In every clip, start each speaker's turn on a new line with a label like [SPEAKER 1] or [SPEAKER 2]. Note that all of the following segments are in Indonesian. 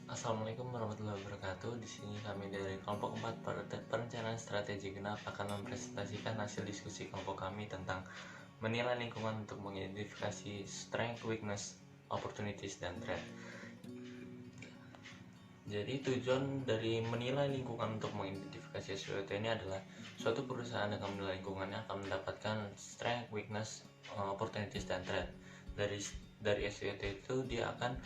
[SPEAKER 1] Assalamualaikum warahmatullahi wabarakatuh. Di sini kami dari kelompok 4 Perencanaan Strategi Genap akan mempresentasikan hasil diskusi kelompok kami tentang menilai lingkungan untuk mengidentifikasi strength, weakness, opportunities, dan threat. Jadi tujuan dari menilai lingkungan untuk mengidentifikasi SWOT ini adalah suatu perusahaan dengan menilai lingkungannya akan mendapatkan strength, weakness, opportunities, dan threat. Dari SWOT itu dia akan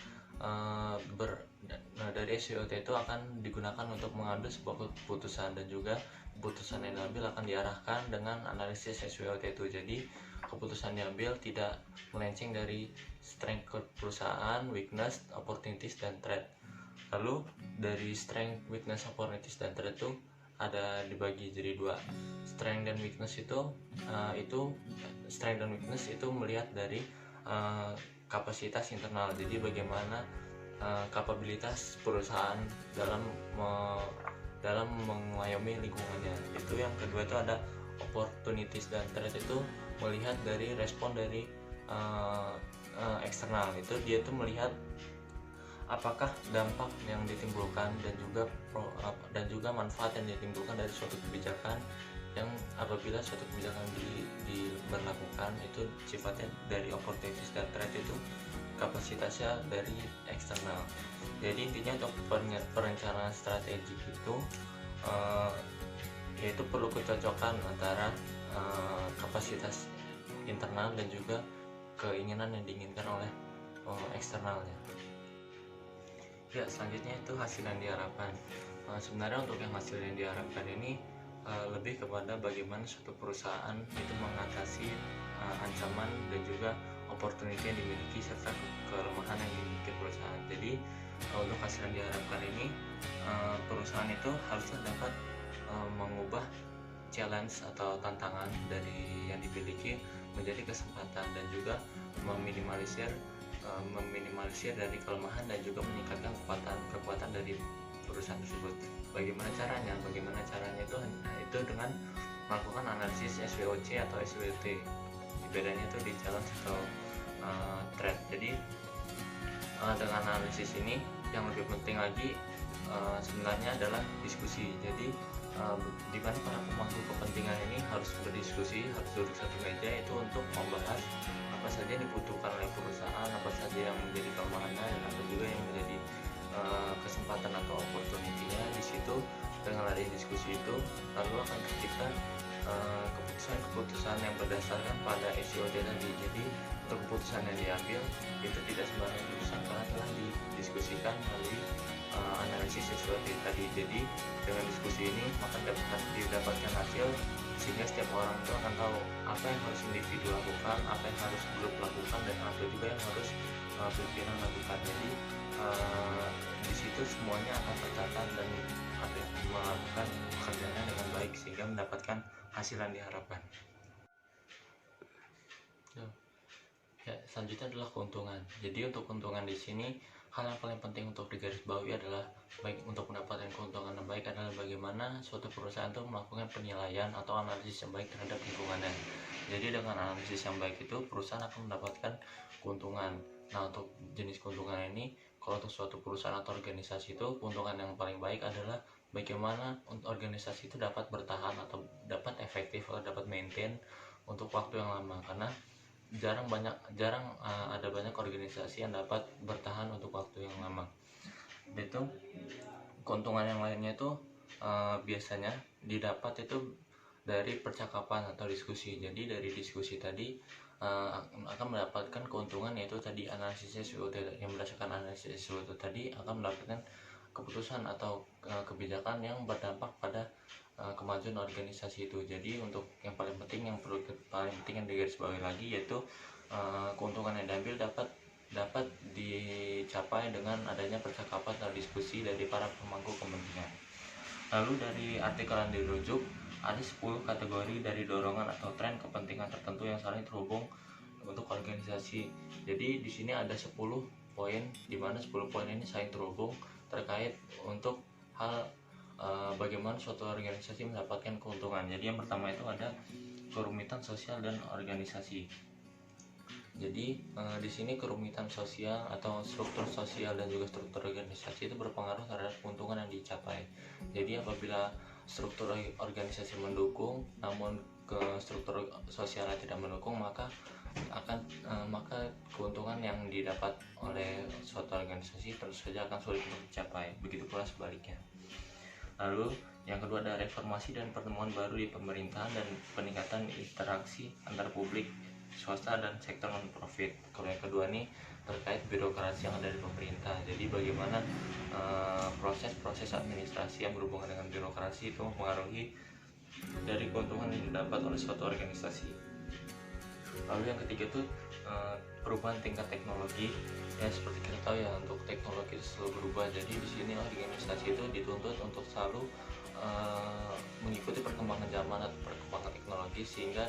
[SPEAKER 1] dari SWOT itu akan digunakan untuk mengambil sebuah keputusan, dan juga keputusan yang diambil akan diarahkan dengan analisis SWOT itu. Jadi keputusan diambil tidak melenceng dari strength perusahaan, weakness, opportunities, dan threat. Lalu dari strength, weakness, opportunities, dan threat itu ada dibagi jadi dua. Strength dan weakness itu strength dan weakness itu melihat dari kapasitas internal. Jadi bagaimana kapabilitas perusahaan dalam mengayomi lingkungannya. Itu yang kedua itu ada opportunities dan threat itu melihat dari respon dari eksternal. Itu dia tuh melihat apakah dampak yang ditimbulkan dan juga manfaat yang ditimbulkan dari suatu kebijakan, yang apabila suatu kebijakan diberlakukan itu sifatnya dari opportunities dan threat itu kapasitasnya dari eksternal. Jadi intinya untuk perencanaan strategik itu yaitu perlu kecocokkan antara kapasitas internal dan juga keinginan yang diinginkan oleh eksternalnya. Ya, selanjutnya itu hasil yang diharapkan. Sebenarnya untuk yang hasil yang diharapkan ini lebih kepada bagaimana suatu perusahaan itu mengatasi ancaman dan juga opportunity yang dimiliki serta kelemahan yang dimiliki perusahaan. Jadi untuk hasil yang diharapkan ini perusahaan itu harusnya dapat mengubah challenge atau tantangan dari yang dimiliki menjadi kesempatan, dan juga meminimalisir dari kelemahan dan juga meningkatkan kekuatan dari perusahaan tersebut. Bagaimana caranya? Itu dengan melakukan analisis SWOC atau SWOT. Bedanya itu di challenge atau threat. Jadi dengan analisis ini yang lebih penting lagi sebenarnya adalah diskusi. Jadi di mana para pemangku kepentingan ini harus berdiskusi, harus duduk satu meja itu untuk membahas apa saja yang dibutuhkan oleh perusahaan, apa saja yang menjadi kelemahannya, dan apa juga yang menjadi kesempatan atau opportunity-nya. Di situ dengan adanya diskusi itu lalu akan tercipta keputusan yang berdasarkan pada SWOT tadi. Jadi untuk keputusan yang diambil itu tidak sembarang keputusan karena telah didiskusikan melalui analisis SWOT tadi. Jadi dengan diskusi ini maka dapat didapatkan hasil, sehingga setiap orang itu akan tahu apa yang harus individu lakukan, apa yang harus grup lakukan, dan apa juga yang harus pimpinan lakukan. Jadi di situ semuanya akan tercatat dan melakukan pekerjaannya dengan baik sehingga mendapatkan hasil yang diharapkan. Ya, selanjutnya adalah keuntungan. Jadi untuk keuntungan di sini hal yang paling penting untuk digarisbawahi adalah baik untuk mendapatkan keuntungan yang baik adalah bagaimana suatu perusahaan itu melakukan penilaian atau analisis yang baik terhadap lingkungannya. Jadi dengan analisis yang baik itu perusahaan akan mendapatkan keuntungan. Nah, untuk jenis keuntungan ini, kalau untuk suatu perusahaan atau organisasi itu keuntungan yang paling baik adalah bagaimana organisasi itu dapat bertahan atau dapat efektif atau dapat maintain untuk waktu yang lama, karena jarang ada banyak organisasi yang dapat bertahan untuk waktu yang lama. Itu keuntungan yang lainnya itu biasanya didapat itu dari percakapan atau diskusi. Jadi dari diskusi tadi akan mendapatkan keuntungan, yaitu tadi analisis SWOT. Yang berdasarkan analisis SWOT tadi akan mendapatkan keputusan atau kebijakan yang berdampak pada kemajuan organisasi itu. Jadi untuk yang paling penting yang digarisbawahi lagi yaitu keuntungan yang diambil dapat dicapai dengan adanya percakapan atau diskusi dari para pemangku kepentingan. Lalu dari artikel yang dirujuk ada 10 kategori dari dorongan atau tren kepentingan tertentu yang saling terhubung untuk organisasi. Jadi di sini ada 10 poin, di mana 10 poin ini saling terhubung terkait untuk hal bagaimana suatu organisasi mendapatkan keuntungan. Jadi yang pertama itu ada kerumitan sosial dan organisasi. Jadi di sini kerumitan sosial atau struktur sosial dan juga struktur organisasi itu berpengaruh terhadap keuntungan yang dicapai. Jadi apabila struktur organisasi mendukung, namun ke struktur sosialnya tidak mendukung, maka maka keuntungan yang didapat oleh suatu organisasi tentu saja akan sulit untuk dicapai. Begitu pula sebaliknya. Lalu yang kedua ada reformasi dan pertemuan baru di pemerintahan dan peningkatan interaksi antar publik, swasta dan sektor non-profit. Kalau yang kedua ini terkait birokrasi yang ada di pemerintah. Jadi bagaimana proses-proses administrasi yang berhubungan dengan birokrasi itu mempengaruhi dari keuntungan yang didapat oleh suatu organisasi. Lalu yang ketiga itu perubahan tingkat teknologi. Ya seperti kita tahu ya, untuk teknologi itu selalu berubah. Jadi di sini organisasi itu dituntut untuk selalu mengikuti perkembangan zaman atau perkembangan teknologi, sehingga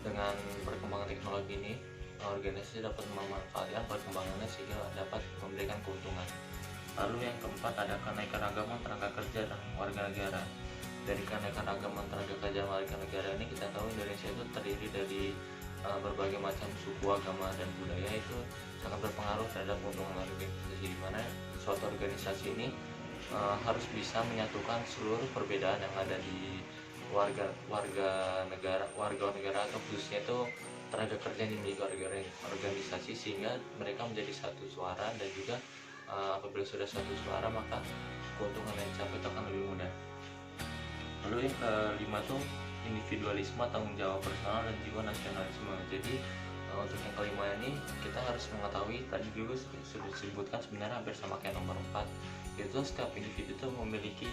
[SPEAKER 1] dengan perkembangan teknologi ini organisasi dapat memanfaatkan perkembangannya sehingga dapat memberikan keuntungan. Lalu yang keempat ada kenaikan ragaman tenaga kerja dan warga negara. Dari kenaikan ragaman tenaga kerja dan warga negara ini kita tahu Indonesia itu terdiri dari berbagai macam suku, agama, dan budaya, itu sangat berpengaruh terhadap keuntungan organisasi, di mana suatu organisasi ini harus bisa menyatukan seluruh perbedaan yang ada di warga negara atau khususnya itu tenaga kerja yang dimiliki organisasi, sehingga mereka menjadi satu suara, dan juga apabila sudah satu suara maka keuntungan yang dicapai itu akan lebih mudah. Lalu yang kelima tuh individualisme, tanggung jawab personal, dan jiwa nasionalisme. Jadi untuk yang kelima ini kita harus mengetahui, tadi juga sudah disebutkan sebenarnya hampir sama kayak nomor 4, yaitu setiap individu itu memiliki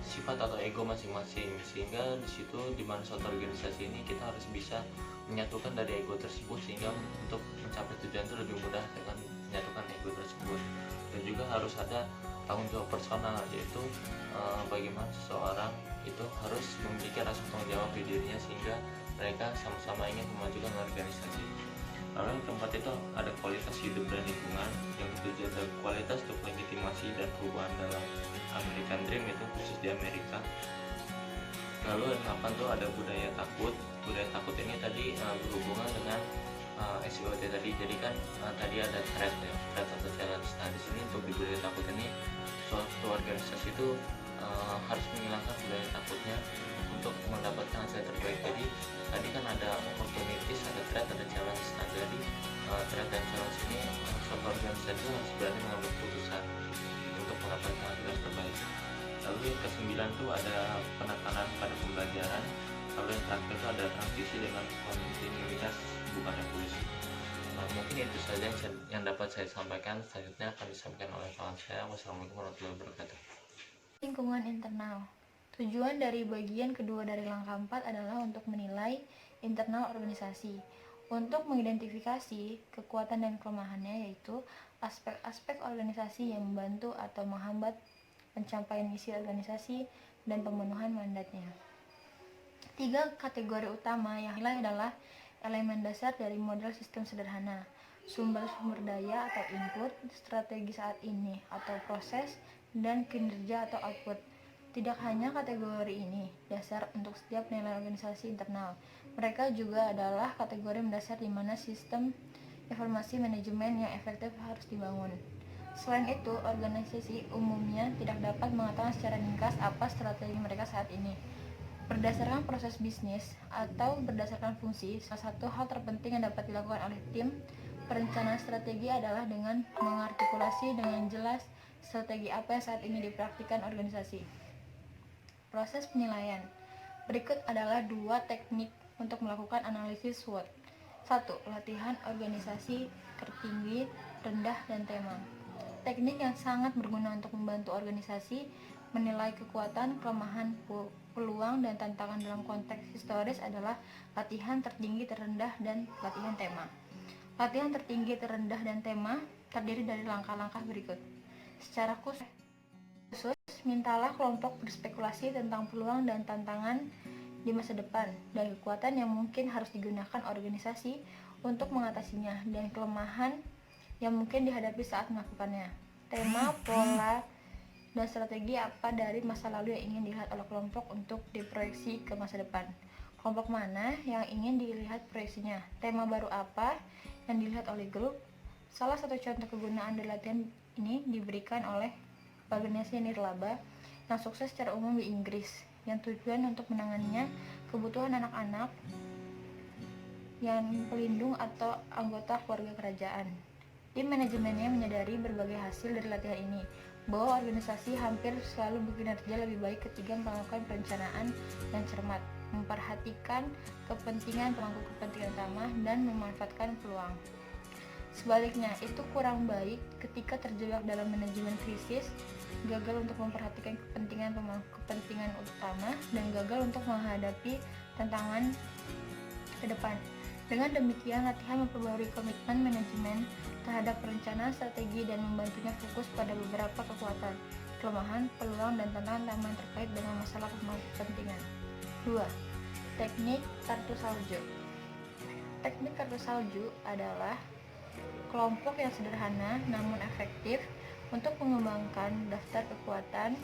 [SPEAKER 1] sifat atau ego masing-masing, sehingga di situ di mana suatu organisasi ini kita harus bisa menyatukan dari ego tersebut, sehingga untuk mencapai tujuan itu lebih mudah dengan menyatukan ego tersebut. Dan juga harus ada tanggung jawab personal, yaitu bagaimana seseorang itu harus memiliki rasa tanggung jawab di dirinya, sehingga mereka sama-sama ingin memajukan organisasi. Lalu yang keempat itu ada kualitas hidup dan lingkungan. Yang ketujuh ada kualitas untuk legitimasi dan perubahan dalam American Dream, itu khusus di Amerika. Lalu yang delapan tuh ada budaya takut. Budaya takut ini tadi berhubungan dengan SWOT tadi. Jadi kan tadi ada threat atau challenge. Nah di sini untuk di budaya takut ini suatu organisasi itu harus menghilangkan budaya takutnya untuk mendapatkan hasil terbaik. Jadi tadi kan ada opportunities, ada threat, ada challenge. Nah jadi threat dan challenge ini suatu organisasi harus berani mengambil keputusan untuk mendapatkan hasil terbaik. Lalu yang ke-9 tuh ada penekanan pada pembelajaran. Lalu yang terakhir itu ada transisi dengan kontinuitas, bukan revolusi. Mungkin itu saja yang dapat saya sampaikan. Selanjutnya akan disampaikan oleh kawan saya. Wassalamualaikum warahmatullahi wabarakatuh.
[SPEAKER 2] Lingkungan internal. Tujuan dari bagian kedua dari langkah 4 adalah untuk menilai internal organisasi, untuk mengidentifikasi kekuatan dan kelemahannya, yaitu aspek-aspek organisasi yang membantu atau menghambat pencapaian misi organisasi dan pemenuhan mandatnya. 3 kategori utama yang nilai adalah elemen dasar dari model sistem sederhana, sumber-sumber daya atau input, strategi saat ini atau proses, dan kinerja atau output. Tidak hanya kategori ini dasar untuk setiap nilai organisasi internal, mereka juga adalah kategori mendasar di mana sistem informasi manajemen yang efektif harus dibangun. Selain itu, organisasi umumnya tidak dapat mengatakan secara ringkas apa strategi mereka saat ini. Berdasarkan proses bisnis atau berdasarkan fungsi, salah satu hal terpenting yang dapat dilakukan oleh tim perencanaan strategi adalah dengan mengartikulasi dengan jelas strategi apa yang saat ini dipraktikkan organisasi. Proses penilaian. Berikut adalah 2 teknik untuk melakukan analisis SWOT. 1. Latihan organisasi tertinggi, rendah, dan tema. Teknik yang sangat berguna untuk membantu organisasi menilai kekuatan, kelemahan, peluang, dan tantangan dalam konteks historis adalah latihan tertinggi, terendah, dan latihan tema. Latihan tertinggi, terendah, dan tema terdiri dari langkah-langkah berikut. Secara khusus, mintalah kelompok berspekulasi tentang peluang dan tantangan di masa depan dan kekuatan yang mungkin harus digunakan organisasi untuk mengatasinya dan kelemahan yang mungkin dihadapi saat melakukannya. Tema, pola, dan strategi apa dari masa lalu yang ingin dilihat oleh kelompok untuk diproyeksi ke masa depan. Kelompok mana yang ingin dilihat proyeksinya? Tema baru apa yang dilihat oleh grup? Salah satu contoh kegunaan dari latihan ini diberikan oleh organisasi nirlaba yang sukses secara umum di Inggris, yang tujuan untuk menanganinya kebutuhan anak-anak yang pelindung atau anggota keluarga kerajaan. Tim manajemennya menyadari berbagai hasil dari latihan ini, bahwa organisasi hampir selalu berkinerja lebih baik ketika melakukan perencanaan yang cermat, memperhatikan kepentingan pemangku kepentingan utama, dan memanfaatkan peluang. Sebaliknya, itu kurang baik ketika terjebak dalam manajemen krisis, gagal untuk memperhatikan kepentingan pemangku kepentingan utama, dan gagal untuk menghadapi tantangan ke depan. Dengan demikian, latihan memperbarui komitmen manajemen terhadap perencanaan strategi dan membantunya fokus pada beberapa kekuatan, kelemahan, peluang, dan tantangan utama terkait dengan masalah kepentingan. 2. Teknik kartu salju. Teknik kartu salju adalah kelompok yang sederhana namun efektif untuk mengembangkan daftar kekuatan,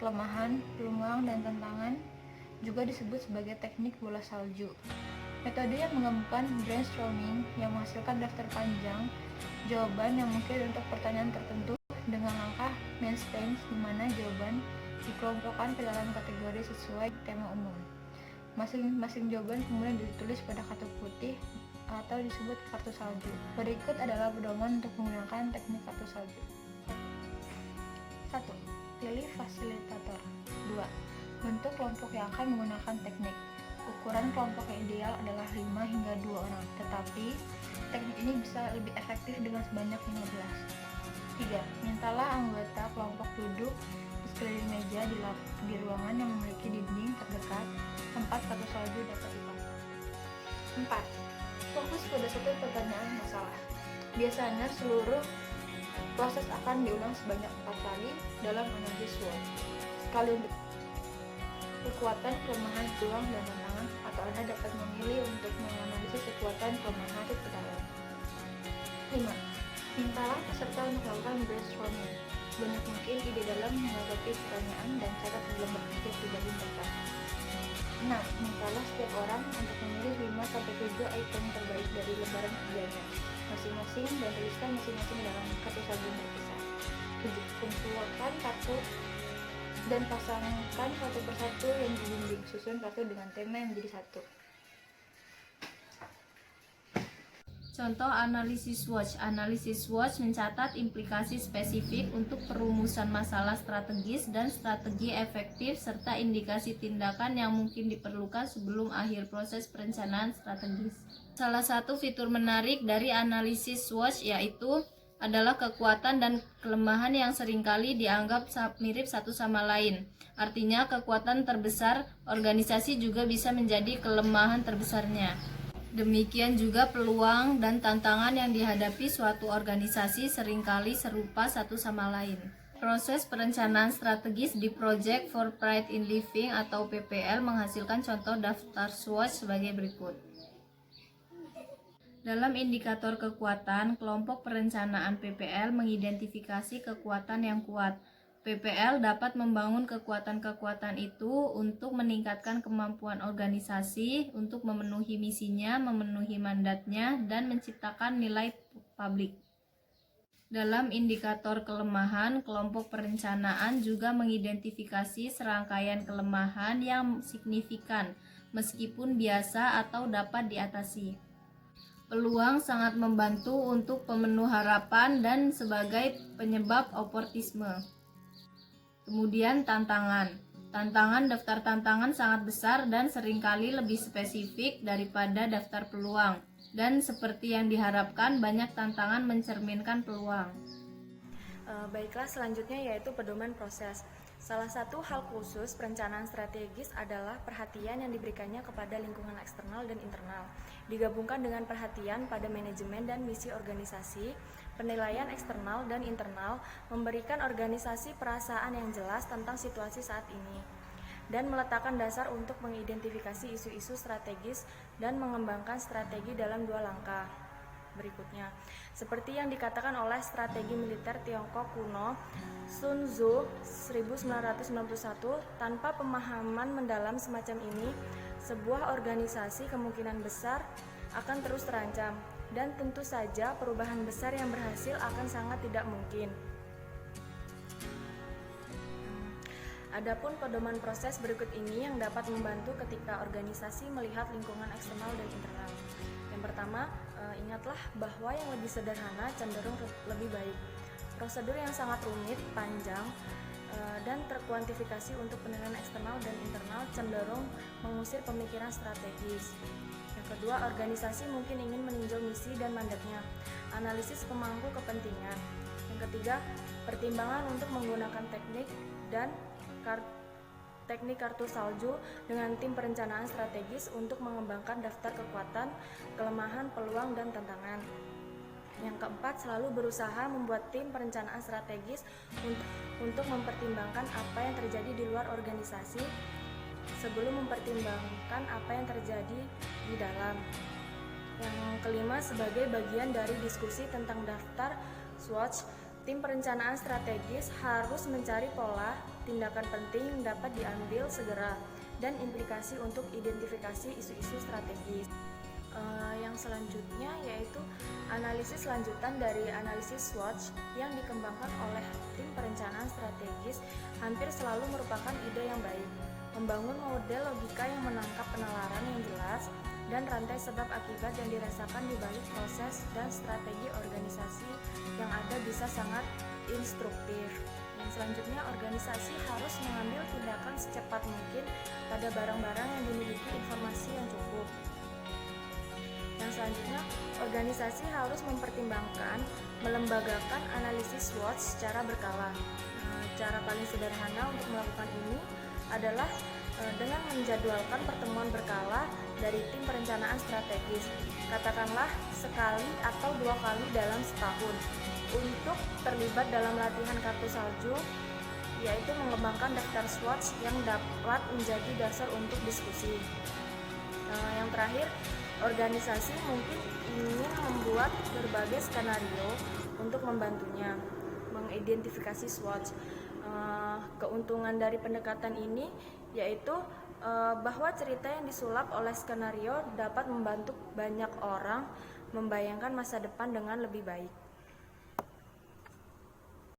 [SPEAKER 2] kelemahan, peluang, dan tantangan, juga disebut sebagai teknik bola salju. Metode yang menggabungkan brainstorming yang menghasilkan daftar panjang jawaban yang mungkin untuk pertanyaan tertentu dengan langkah mainstream di mana jawaban dikelompokkan ke dalam kategori sesuai tema umum. Masing-masing jawaban kemudian ditulis pada kartu putih atau disebut kartu salju. Berikut adalah pedoman untuk menggunakan teknik kartu salju. 1. Pilih fasilitator. 2. Bentuk kelompok yang akan menggunakan teknik. Ukuran kelompok yang ideal adalah 5 hingga 2 orang, tetapi teknik ini bisa lebih efektif dengan sebanyak 15. 3. Mintalah anggota kelompok duduk di sekeliling meja di ruangan yang memiliki dinding terdekat tempat kartu salju dapat dipasang. 4. Fokus pada satu pertanyaan masalah. Biasanya seluruh proses akan diulang sebanyak 4 kali dalam analisis SWOT. Sekali untuk kekuatan, kelemahan, peluang, dan tantangan, atau Anda dapat memilih untuk menganalisis kekuatan, kelemahan, itu ke dalam. 5. Mintalah peserta untuk melakukan brainstorming. Banyak mungkin ide dalam menghadapi pertanyaan dan cara dalam berpikir pribadi mereka. 6. Mintalah setiap orang untuk memilih 5-7 item terbaik dari lembaran kerjanya masing-masing dan tuliskan masing-masing dalam kartu salju terpisah. 7. Kumpulkan kartu dan pasangkan satu persatu yang di dinding. Susun kartu dengan tema yang menjadi satu.
[SPEAKER 3] Contoh analisis SWOT. Analisis SWOT mencatat implikasi spesifik untuk perumusan masalah strategis dan strategi efektif serta indikasi tindakan yang mungkin diperlukan sebelum akhir proses perencanaan strategis. Salah satu fitur menarik dari analisis SWOT yaitu adalah kekuatan dan kelemahan yang seringkali dianggap mirip satu sama lain. Artinya, kekuatan terbesar organisasi juga bisa menjadi kelemahan terbesarnya. Demikian juga peluang dan tantangan yang dihadapi suatu organisasi seringkali serupa satu sama lain. Proses perencanaan strategis di Project for Pride in Living atau PPL menghasilkan contoh daftar SWOT sebagai berikut. Dalam indikator kekuatan, kelompok perencanaan PPL mengidentifikasi kekuatan yang kuat. PPL dapat membangun kekuatan-kekuatan itu untuk meningkatkan kemampuan organisasi untuk memenuhi misinya, memenuhi mandatnya, dan menciptakan nilai publik. Dalam indikator kelemahan, kelompok perencanaan juga mengidentifikasi serangkaian kelemahan yang signifikan, meskipun biasa atau dapat diatasi. Peluang sangat membantu untuk pemenuh harapan dan sebagai penyebab oportunisme. Kemudian tantangan. Daftar tantangan sangat besar dan seringkali lebih spesifik daripada daftar peluang. Dan seperti yang diharapkan, banyak tantangan mencerminkan peluang.
[SPEAKER 4] Baiklah, selanjutnya yaitu pedoman proses. Salah satu hal khusus perencanaan strategis adalah perhatian yang diberikannya kepada lingkungan eksternal dan internal, digabungkan dengan perhatian pada manajemen dan misi organisasi. Penilaian eksternal dan internal memberikan organisasi perasaan yang jelas tentang situasi saat ini dan meletakkan dasar untuk mengidentifikasi isu-isu strategis dan mengembangkan strategi dalam 2 langkah berikutnya. Seperti yang dikatakan oleh strategi militer Tiongkok kuno Sun Tzu 1991, tanpa pemahaman mendalam semacam ini, Sebuah organisasi kemungkinan besar akan terus terancam, dan tentu saja perubahan besar yang berhasil akan sangat tidak mungkin. Adapun pedoman proses berikut ini yang dapat membantu ketika organisasi melihat lingkungan eksternal dan internal. Yang pertama, ingatlah bahwa yang lebih sederhana cenderung lebih baik. Prosedur yang sangat rumit, panjang, dan terkuantifikasi untuk penilaian eksternal dan internal cenderung mengusir pemikiran strategis. Yang kedua, organisasi mungkin ingin meninjau misi dan mandatnya, analisis pemangku kepentingan. Yang ketiga, pertimbangan untuk menggunakan teknik kartu salju dengan tim perencanaan strategis untuk mengembangkan daftar kekuatan, kelemahan, peluang, dan tantangan. Yang keempat, selalu berusaha membuat tim perencanaan strategis untuk mempertimbangkan apa yang terjadi di luar organisasi sebelum mempertimbangkan apa yang terjadi di dalam. Yang kelima, sebagai bagian dari diskusi tentang daftar SWOT, tim perencanaan strategis harus mencari pola tindakan penting yang dapat diambil segera dan implikasi untuk identifikasi isu-isu strategis. Yang selanjutnya yaitu analisis lanjutan dari analisis SWOT yang dikembangkan oleh tim perencanaan strategis hampir selalu merupakan ide yang baik. Membangun model logika yang menangkap penalaran yang jelas dan rantai sebab akibat yang dirasakan di balik proses dan strategi organisasi yang ada bisa sangat instruktif. Yang selanjutnya, organisasi harus mengambil tindakan secepat mungkin pada barang-barang yang dimiliki informasi yang cukup. Yang selanjutnya, organisasi harus mempertimbangkan melembagakan analisis SWOT secara berkala. Cara paling sederhana untuk melakukan ini adalah dengan menjadwalkan pertemuan berkala dari tim perencanaan strategis, katakanlah sekali atau 2 kali dalam setahun, untuk terlibat dalam latihan kartu salju, yaitu mengembangkan daftar SWOT yang dapat menjadi dasar untuk diskusi. Yang terakhir, organisasi mungkin ingin membuat berbagai skenario untuk membantunya mengidentifikasi SWOT. Keuntungan dari pendekatan ini yaitu bahwa cerita yang disulap oleh skenario dapat membantu banyak orang membayangkan masa depan dengan lebih baik.